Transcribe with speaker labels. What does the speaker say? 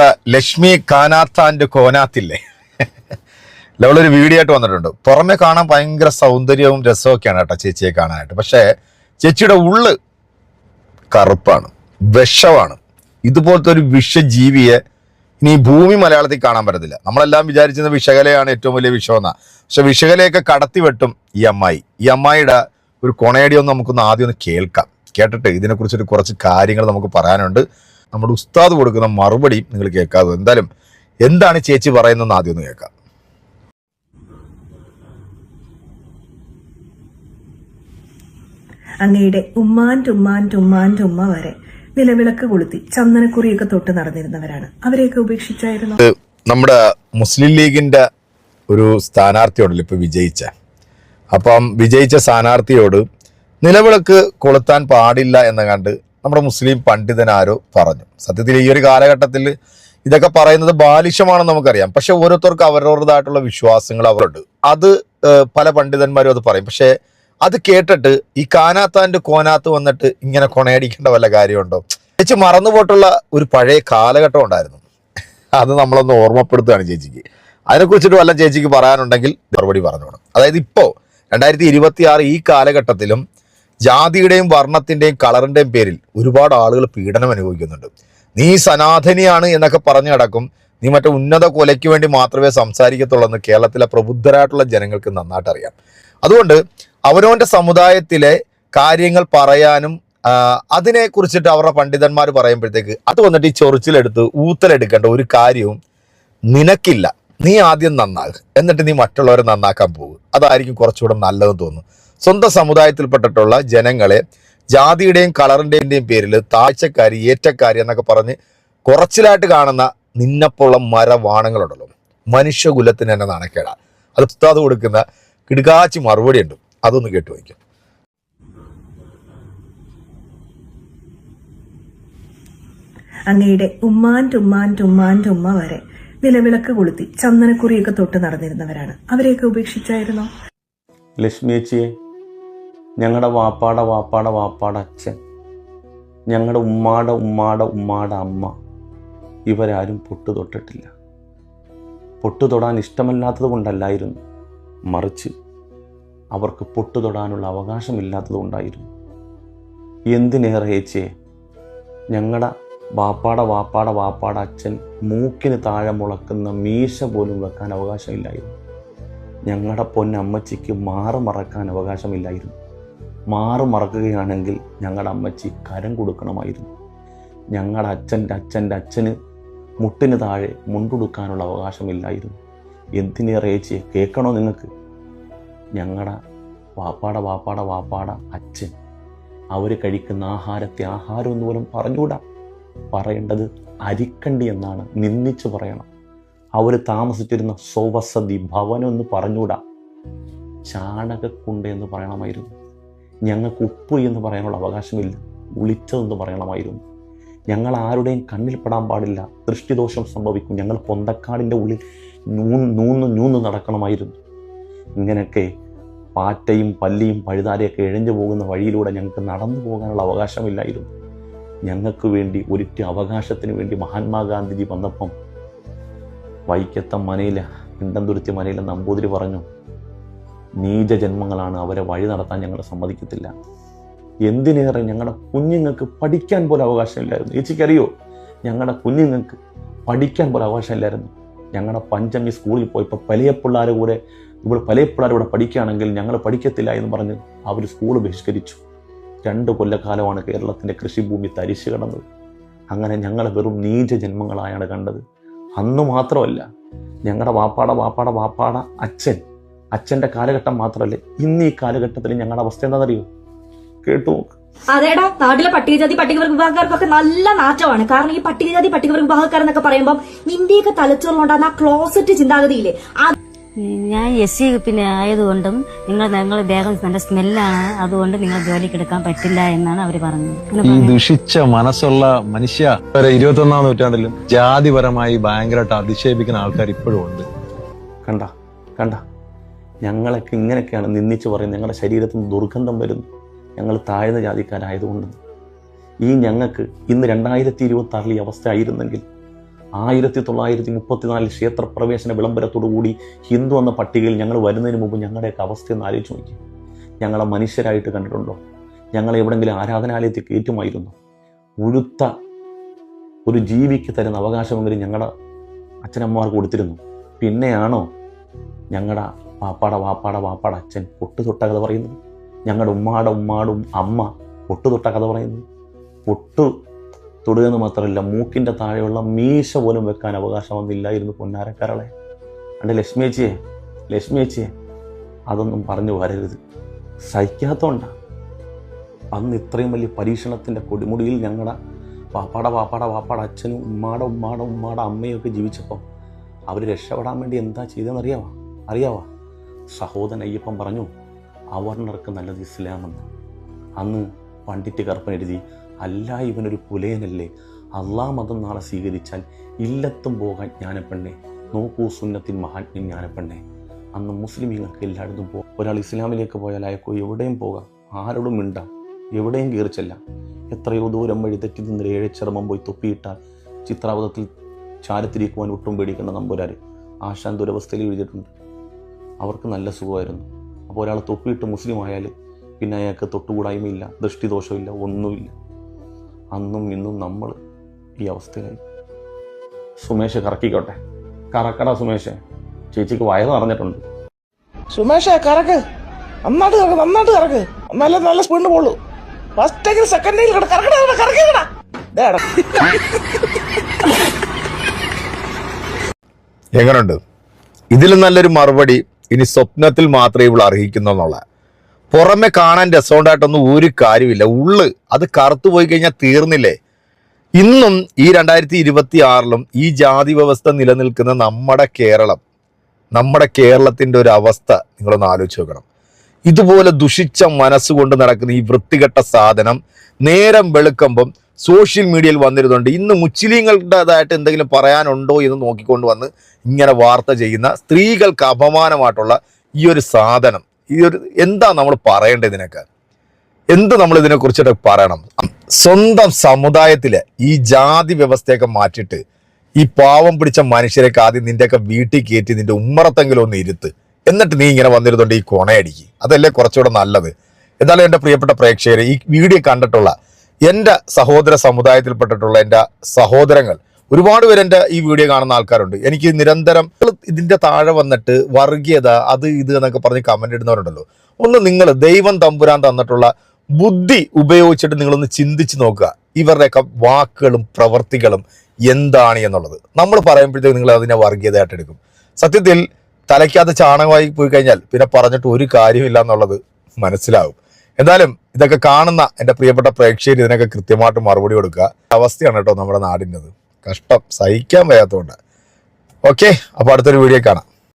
Speaker 1: നമ്മുടെ ലക്ഷ്മി കാനാത്താൻ്റെ കോനാത്തില്ലേ, അവളൊരു വീഡിയോ ആയിട്ട് വന്നിട്ടുണ്ട്. പുറമെ കാണാൻ ഭയങ്കര സൗന്ദര്യവും രസമൊക്കെയാണ് കേട്ടോ ചേച്ചിയെ കാണാനായിട്ട്. പക്ഷേ ചേച്ചിയുടെ ഉള്ള് കറുപ്പാണ്, വിഷമാണ്. ഇതുപോലത്തെ ഒരു വിഷജീവിയെ ഇനി ഭൂമി മലയാളത്തിൽ കാണാൻ പറ്റത്തില്ല. നമ്മളെല്ലാം വിചാരിച്ചിരുന്ന വിഷകലയാണ് ഏറ്റവും വലിയ വിഷമെന്നാ. പക്ഷെ വിഷകലയൊക്കെ കടത്തി വെട്ടും ഈ അമ്മായി. ഈ അമ്മായിയുടെ ഒരു കൊണയടിയൊന്ന് നമുക്കൊന്ന് ആദ്യം ഒന്ന് കേൾക്കാം. കേട്ടിട്ട് ഇതിനെക്കുറിച്ചൊരു കുറച്ച് കാര്യങ്ങൾ നമുക്ക് പറയാനുണ്ട്. നമ്മുടെ ഉസ്താദ് കൊടുക്കുന്ന മറുപടി നിങ്ങൾ കേൾക്കാതെ. എന്തായാലും എന്താണ് ചേച്ചി പറയുന്നതെന്ന് ആദ്യം ഒന്ന് കേൾക്കാം.
Speaker 2: അങ്ങയുടെ ഉമ്മാൻ വരെ നിലവിളക്ക് കൊളുത്തി ചന്ദനക്കുറിയൊക്കെ തൊട്ട് നടന്നിരുന്നവരാണ്. അവരെയൊക്കെ ഉപേക്ഷിച്ചായിരുന്നു.
Speaker 1: നമ്മുടെ മുസ്ലിം ലീഗിന്റെ ഒരു സ്ഥാനാർത്ഥിയോടല്ലോ ഇപ്പൊ വിജയിച്ച. അപ്പം വിജയിച്ച സ്ഥാനാർത്ഥിയോട് നിലവിളക്ക് കൊളുത്താൻ പാടില്ല എന്ന് കണ്ട് നമ്മുടെ മുസ്ലിം പണ്ഡിതനാരോ പറഞ്ഞു. സത്യത്തിൽ ഈ ഒരു കാലഘട്ടത്തിൽ ഇതൊക്കെ പറയുന്നത് ബാലിശമാണെന്ന് നമുക്കറിയാം. പക്ഷെ ഓരോരുത്തർക്കും അവരവരുടേതായിട്ടുള്ള വിശ്വാസങ്ങൾ അവരുണ്ട്. അത് പല പണ്ഡിതന്മാരും അത് പറയും. പക്ഷെ അത് കേട്ടിട്ട് ഈ കാനാത്താൻ്റെ കോനാത്ത് വന്നിട്ട് ഇങ്ങനെ കൊണയടിക്കേണ്ട വല്ല കാര്യമുണ്ടോ? ചേച്ചി മറന്നുപോയിട്ടുള്ള ഒരു പഴയ കാലഘട്ടം ഉണ്ടായിരുന്നു. അത് നമ്മളൊന്ന് ഓർമ്മപ്പെടുത്തുകയാണ് ചേച്ചിക്ക്. അതിനെക്കുറിച്ചിട്ട് വല്ല ചേച്ചിക്ക് പറയാനുണ്ടെങ്കിൽ മറുപടി പറഞ്ഞോണം. അതായത് ഇപ്പോൾ 2026 ഈ കാലഘട്ടത്തിലും ജാതിയുടെയും വർണ്ണത്തിൻ്റെയും കളറിൻ്റെയും പേരിൽ ഒരുപാട് ആളുകൾ പീഡനം അനുഭവിക്കുന്നുണ്ട്. നീ സനാതനിയാണ് എന്നൊക്കെ പറഞ്ഞു കിടക്കും. നീ മറ്റേ ഉന്നത കൊലയ്ക്ക് വേണ്ടി മാത്രമേ സംസാരിക്കത്തുള്ളൂ എന്ന് കേരളത്തിലെ പ്രബുദ്ധരായിട്ടുള്ള ജനങ്ങൾക്ക് നന്നായിട്ട് അറിയാം. അതുകൊണ്ട് അവനവൻ്റെ സമുദായത്തിലെ കാര്യങ്ങൾ പറയാനും അതിനെ കുറിച്ചിട്ട് അവരുടെ പണ്ഡിതന്മാർ പറയുമ്പോഴത്തേക്ക് അത് വന്നിട്ട് ഈ ചൊറിച്ചിലെടുത്ത് ഊത്തലെടുക്കേണ്ട ഒരു കാര്യവും നിനക്കില്ല. നീ ആദ്യം നന്നാകുക, എന്നിട്ട് നീ മറ്റുള്ളവരെ നന്നാക്കാൻ പോകുക. അതായിരിക്കും കുറച്ചുകൂടെ നല്ലതെന്ന് തോന്നുന്നു. സ്വന്തം സമുദായത്തിൽപ്പെട്ടിട്ടുള്ള ജനങ്ങളെ ജാതിയുടെയും കളറിൻ്റെയും പേരിൽ താഴ്ചക്കാരി, ഏറ്റക്കാരി എന്നൊക്കെ പറഞ്ഞ് കുറച്ചിലായിട്ട് കാണുന്ന നിന്നെപ്പോലുള്ള മരവാണങ്ങളുണ്ടല്ലോ, മനുഷ്യകുലത്തിന് തന്നെ നാണക്കേടാ. അത് ഉസ്താദ് കൊടുക്കുന്ന കിടുകാച്ചി മറുപടി ഉണ്ട്. അതൊന്ന് കേട്ടു വയ്ക്കും.
Speaker 2: അങ്ങയുടെ ഉമ്മാൻ വരെ നിലവിളക്ക് കൊളുത്തി ചന്ദനക്കുറിയൊക്കെ തൊട്ട് നടന്നിരുന്നവരാണ്. അവരെയൊക്കെ ഉപേക്ഷിച്ചായിരുന്നോ?
Speaker 3: ലക്ഷ്മിയേച്ചിയെ, ഞങ്ങളുടെ വാപ്പാടെ അച്ഛൻ, ഞങ്ങളുടെ ഉമ്മാടെ അമ്മ, ഇവരാരും പൊട്ടു തൊട്ടിട്ടില്ല. പൊട്ടു തൊടാൻ ഇഷ്ടമല്ലാത്തത് കൊണ്ടല്ലായിരുന്നു, മറിച്ച് അവർക്ക് പൊട്ടു തൊടാനുള്ള അവകാശമില്ലാത്തത് കൊണ്ടായിരുന്നു. എന്തിനേറെ ഏച്ചിയെ, ഞങ്ങളുടെ വാപ്പാടെ അച്ഛൻ മൂക്കിന് താഴെ മുളക്കുന്ന മീശ പോലും വെക്കാൻ അവകാശമില്ലായിരുന്നു. ഞങ്ങളുടെ പൊന്നമ്മച്ചിക്ക് മാറ് മറക്കാൻ അവകാശമില്ലായിരുന്നു. മാറ് മറക്കുകയാണെങ്കിൽ ഞങ്ങളുടെ അമ്മച്ചി കരം കൊടുക്കണമായിരുന്നു. ഞങ്ങളുടെ അച്ഛന് മുട്ടിന് താഴെ മുണ്ടുടുക്കാനുള്ള അവകാശമില്ലായിരുന്നു. എന്തിനേറെ ഏച്ചിയെ, കേൾക്കണോ നിങ്ങൾക്ക്? ഞങ്ങളുടെ വാപ്പാടെ അച്ഛൻ അവർ കഴിക്കുന്ന ആഹാരത്തെ ആഹാരം എന്ന് പോലും പറഞ്ഞുകൂടാ. പറയേണ്ടത് അരിക്കണ്ടി എന്നാണ്, നിന്ദിച്ച് പറയണം. അവർ താമസിച്ചിരുന്ന സ്വവസതി ഭവനം എന്ന് പറഞ്ഞുകൂടാ, ചാണകക്കുണ്ട എന്ന് പറയണമായിരുന്നു. ഞങ്ങൾക്ക് ഉപ്പ് എന്ന് പറയാനുള്ള അവകാശമില്ല, ഉളിച്ചതെന്ന് പറയണമായിരുന്നു. ഞങ്ങൾ ആരുടെയും കണ്ണിൽപ്പെടാൻ പാടില്ല, ദൃഷ്ടിദോഷം സംഭവിക്കും. ഞങ്ങൾ പൊന്തക്കാടിൻ്റെ ഉള്ളിൽ നൂന്ന് നടക്കണമായിരുന്നു. ഇങ്ങനെയൊക്കെ പാറ്റയും പല്ലിയും പഴുതാരയൊക്കെ എഴഞ്ഞു പോകുന്ന വഴിയിലൂടെ ഞങ്ങൾക്ക് നടന്നു പോകാനുള്ള അവകാശമില്ലായിരുന്നു. ഞങ്ങൾക്ക് വേണ്ടി ഒരിറ്റ് അവകാശത്തിന് വേണ്ടി മഹാത്മാഗാന്ധിജി വന്നപ്പം വൈക്കത്തം മനയിലെ ഇണ്ടംതുരുത്തി മനയിലെ നമ്പൂതിരി പറഞ്ഞു, നീച ജന്മങ്ങളാണ്, അവരെ വഴി നടത്താൻ ഞങ്ങൾ സമ്മതിക്കത്തില്ല. എന്തിനേറെ ഞങ്ങളുടെ കുഞ്ഞുങ്ങൾക്ക് പഠിക്കാൻ പോലും അവകാശമില്ലായിരുന്നു. ചേച്ചിക്കറിയോ, ഞങ്ങളുടെ കുഞ്ഞുങ്ങൾക്ക് പഠിക്കാൻ പോലും അവകാശമില്ലായിരുന്നു. ഞങ്ങളുടെ പഞ്ചമി സ്കൂളിൽ പോയപ്പോൾ പല പിള്ളേർ ഇവിടെ പഠിക്കുകയാണെങ്കിൽ ഞങ്ങൾ പഠിക്കത്തില്ല എന്ന് പറഞ്ഞ് അവർ സ്കൂൾ ബഹിഷ്കരിച്ചു. 2 കൊല്ലക്കാലമാണ് കേരളത്തിൻ്റെ കൃഷിഭൂമി തരിച്ചു കിടന്നത്. അങ്ങനെ ഞങ്ങൾ വെറും നീച ജന്മങ്ങളായാണ് കണ്ടത്. അന്ന് മാത്രമല്ല, ഞങ്ങളുടെ വാപ്പാടെ അച്ഛൻ്റെ കാലഘട്ടം മാത്രമല്ല, ഇന്ന് ഈ കാലഘട്ടത്തിൽ ഞങ്ങളുടെ അവസ്ഥ എന്താണെന്നറിയോ? കേട്ടു നോക്ക്.
Speaker 4: അതേടാ, നാട്ടിലെ പട്ടികജാതി പട്ടികവർഗ വിഭാഗക്കാർക്കൊക്കെ നല്ല നാറ്റമാണ്. കാരണം ഈ പട്ടികജാതി പട്ടികവർഗ വിഭാഗക്കാരെന്നൊക്കെ പറയുമ്പോൾ ഇന്ത്യയൊക്കെ തലച്ചോറിലുണ്ടാകുന്ന ആ ക്ലോസറ്റ് ചിന്താഗതിയില്ലേ,
Speaker 5: ഞാൻ എസ് പിന്നെ ആയതുകൊണ്ടും ഞങ്ങൾ ദേഹം നല്ല സ്മെല്ലാണ്, അതുകൊണ്ട് നിങ്ങൾ ജോലിക്ക് എടുക്കാൻ പറ്റില്ല എന്നാണ് അവർ പറഞ്ഞത്.
Speaker 6: ഈ ദുഷിച്ച മനസ്സുള്ള മനുഷ്യ 21-ാം നൂറ്റാണ്ടിലും ജാതിപരമായി ഭയങ്കരമായിട്ട് അധിക്ഷേപിക്കുന്ന ആൾക്കാർ ഇപ്പോഴും ഉണ്ട്.
Speaker 3: കണ്ട ഞങ്ങളൊക്കെ ഇങ്ങനെയൊക്കെയാണ് നിന്ദിച്ച് പറയുന്നത്. ഞങ്ങളുടെ ശരീരത്തിൽ നിന്ന് ദുർഗന്ധം വരുന്നു, ഞങ്ങൾ താഴ്ന്ന ജാതിക്കാരായതുകൊണ്ട്. ഈ ഞങ്ങൾക്ക് ഇന്ന് 2026 ഈ അവസ്ഥ ആയിരുന്നെങ്കിൽ 1934 ക്ഷേത്രപ്രവേശന വിളംബരത്തോടുകൂടി ഹിന്ദു എന്ന പട്ടികയിൽ ഞങ്ങൾ വരുന്നതിന് മുമ്പ് ഞങ്ങളുടെയൊക്കെ അവസ്ഥയൊന്ന് ആലോചിച്ച് നോക്കി. ഞങ്ങളെ മനുഷ്യരായിട്ട് കണ്ടിട്ടുണ്ടോ? ഞങ്ങളെ എവിടെയെങ്കിലും ആരാധനാലയത്തിൽ കയറ്റുമായിരുന്നു? ഉഴുത്ത ഒരു ജീവിക്ക് തരുന്ന അവകാശമെങ്കിലും ഞങ്ങളുടെ അച്ഛനമ്മമാർക്ക് കൊടുത്തിരുന്നു. പിന്നെയാണോ ഞങ്ങളുടെ വാപ്പാടെ അച്ഛൻ പൊട്ടുതൊട്ട കഥ പറയുന്നത്? ഞങ്ങളുടെ ഉമ്മാടും അമ്മ പൊട്ടുതൊട്ട കഥ പറയുന്നത്? പൊട്ടു തൊടുകയെന്ന് മാത്രമല്ല, മൂക്കിൻ്റെ താഴെയുള്ള മീശ പോലും വെക്കാൻ അവകാശം വന്നില്ലായിരുന്നു പൊന്നാരക്കാരളെ. എൻ്റെ ലക്ഷ്മിയേച്ചിയെ അതൊന്നും പറഞ്ഞു വരരുത്. സഹിക്കാത്തോണ്ടാണ്. അന്ന് ഇത്രയും വലിയ പരീക്ഷണത്തിൻ്റെ കൊടിമുടിയിൽ ഞങ്ങളുടെ വാപ്പാടെ അച്ഛനും ഉമ്മാടെ അമ്മയൊക്കെ ജീവിച്ചപ്പോൾ അവർ രക്ഷപ്പെടാൻ വേണ്ടി എന്താ ചെയ്തതെന്ന് അറിയാവാ? സഹോദരൻ അയ്യപ്പൻ പറഞ്ഞു, അവർണർക്ക് നല്ലത് ഇസ്ലാമെന്ന്. അന്ന് പണ്ഡിറ്റ് കറുപ്പൻ എഴുതി, അല്ല ഇവനൊരു പുലയനല്ലേ, അള്ളാ മതം നാളെ സ്വീകരിച്ചാൽ ഇല്ലത്തും പോകാൻ ജ്ഞാനപ്പെണ്ണെ, നോക്കൂ സുന്നത്തിൻ മഹാത്മ്യം ജ്ഞാനപ്പെണ്ണെ. അന്ന് മുസ്ലിമീങ്ങൾക്ക് എല്ലായിടത്തും പോകും. ഒരാൾ ഇസ്ലാമിലേക്ക് പോയാൽ അയക്കോ എവിടെയും പോകാം, ആരോടും മിണ്ടാം, എവിടെയും കയറിച്ചല്ല. എത്രയോ ദൂരം വഴി തെറ്റി നിന്നൊരു ഏഴച്ചർമ്മം പോയി തൊപ്പിയിട്ടാൽ ചിത്രാവതത്തിൽ ചാരത്തിരിക്കുവാൻ ഒട്ടും പേടിക്കേണ്ട നമ്പൂരാർ ആശാൻ ദുരവസ്ഥയിൽ എഴുതിയിട്ടുണ്ട്. അവർക്ക് നല്ല സുഖമായിരുന്നു. അപ്പോൾ ഒരാൾ തൊപ്പിയിട്ട് മുസ്ലിം ആയാൽ പിന്നെ അയാൾക്ക് തൊട്ടുകൂടായ്മയില്ല, ദൃഷ്ടിദോഷമില്ല, ഒന്നുമില്ല. അന്നും ഇന്നും നമ്മൾ ഈ അവസ്ഥയിലായി. സുമേഷ് കറക്കിക്കോട്ടെ, കറക്കടാ സുമേഷ്, ചേച്ചിക്ക് വയറ് നിറഞ്ഞിട്ടുണ്ട്.
Speaker 7: സുമേഷേ കറക്ക്, നന്നായിട്ട് കറക്ക്, നല്ല സ്പീഡിന് പോളൂ. ഫസ്റ്റ് സെക്കൻഡിൽ കറക്കടാ.
Speaker 1: എങ്ങനുണ്ട്? ഇതിലും നല്ലൊരു മറുപടി ഇനി സ്വപ്നത്തിൽ മാത്രമേ ഇവൾ അർഹിക്കുന്നുള്ള. പുറമെ കാണാൻ രസമുണ്ടായിട്ടൊന്നും ഒരു കാര്യമില്ല. ഉള്ള് അത് കറുത്തു പോയി കഴിഞ്ഞാൽ തീർന്നില്ലേ? ഇന്നും ഈ 2026 ഈ ജാതി വ്യവസ്ഥ നിലനിൽക്കുന്ന നമ്മുടെ കേരളത്തിൻ്റെ ഒരു അവസ്ഥ നിങ്ങളൊന്ന് ആലോചിച്ച് നോക്കണം. ഇതുപോലെ ദുഷിച്ച മനസ്സുകൊണ്ട് നടക്കുന്ന ഈ വൃത്തികെട്ട സാധനം നേരം വെളുക്കുമ്പം സോഷ്യൽ മീഡിയയിൽ വന്നിരുന്നുണ്ട്. ഇന്ന് മുസ്ലിങ്ങളുടേതായിട്ട് എന്തെങ്കിലും പറയാനുണ്ടോ എന്ന് നോക്കിക്കൊണ്ട് വന്ന് ഇങ്ങനെ വാർത്ത ചെയ്യുന്ന സ്ത്രീകൾക്ക് അപമാനമായിട്ടുള്ള ഈ ഒരു സാധനം, എന്താ നമ്മൾ പറയേണ്ടത്? ഇതിനൊക്കെ എന്ത് നമ്മൾ ഇതിനെക്കുറിച്ചിട്ട് പറയണം? സ്വന്തം സമുദായത്തിലെ ഈ ജാതി വ്യവസ്ഥയൊക്കെ മാറ്റിയിട്ട് ഈ പാവം പിടിച്ച മനുഷ്യരൊക്കെ ആദ്യം നിന്റെയൊക്കെ വീട്ടിൽ കയറ്റി നിന്റെ ഉമ്മറത്തെങ്കിലും ഒന്ന് ഇരുത്ത്, എന്നിട്ട് നീ ഇങ്ങനെ വന്നിരുന്നുണ്ട് ഈ കൊണയടിക്ക്. അതല്ലേ കുറച്ചുകൂടെ നല്ലത്. എന്നാലും എൻ്റെ പ്രിയപ്പെട്ട പ്രേക്ഷകരെ, ഈ വീഡിയോ കണ്ടിട്ടുള്ള എൻ്റെ സഹോദര സമുദായത്തിൽപ്പെട്ടിട്ടുള്ള എൻ്റെ സഹോദരങ്ങൾ ഒരുപാട് പേര് എൻ്റെ ഈ വീഡിയോ കാണുന്ന ആൾക്കാരുണ്ട്. എനിക്ക് നിരന്തരം ഇതിൻ്റെ താഴെ വന്നിട്ട് വർഗീയത അത് ഇത് എന്നൊക്കെ പറഞ്ഞ് കമൻ്റ് ഇടുന്നവരുണ്ടല്ലോ. ഒന്ന് നിങ്ങൾ ദൈവം തമ്പുരാൻ തന്നിട്ടുള്ള ബുദ്ധി ഉപയോഗിച്ചിട്ട് നിങ്ങളൊന്ന് ചിന്തിച്ച് നോക്കുക, ഇവരുടെയൊക്കെ വാക്കുകളും പ്രവർത്തികളും എന്താണ് എന്നുള്ളത്. നമ്മൾ പറയുമ്പോഴത്തേക്ക് നിങ്ങൾ അതിനെ വർഗീയതയായിട്ട് എടുക്കും. സത്യത്തിൽ തലയ്ക്കകത്ത് ചാണകമായി പോയി കഴിഞ്ഞാൽ പിന്നെ പറഞ്ഞിട്ട് ഒരു കാര്യമില്ല എന്നുള്ളത് മനസ്സിലാവും. എന്തായാലും ഇതൊക്കെ കാണുന്ന എൻ്റെ പ്രിയപ്പെട്ട പ്രേക്ഷകർ ഇതിനൊക്കെ കൃത്യമായിട്ട് മറുപടി കൊടുക്കുക. അവസ്ഥയാണ് കേട്ടോ നമ്മുടെ നാടിൻ്റെത്. കഷ്ടം, സഹിക്കാൻ വയ്യാത്തതുകൊണ്ട്. ഓക്കെ, അപ്പോൾ അടുത്തൊരു വീഡിയോ കാണാം.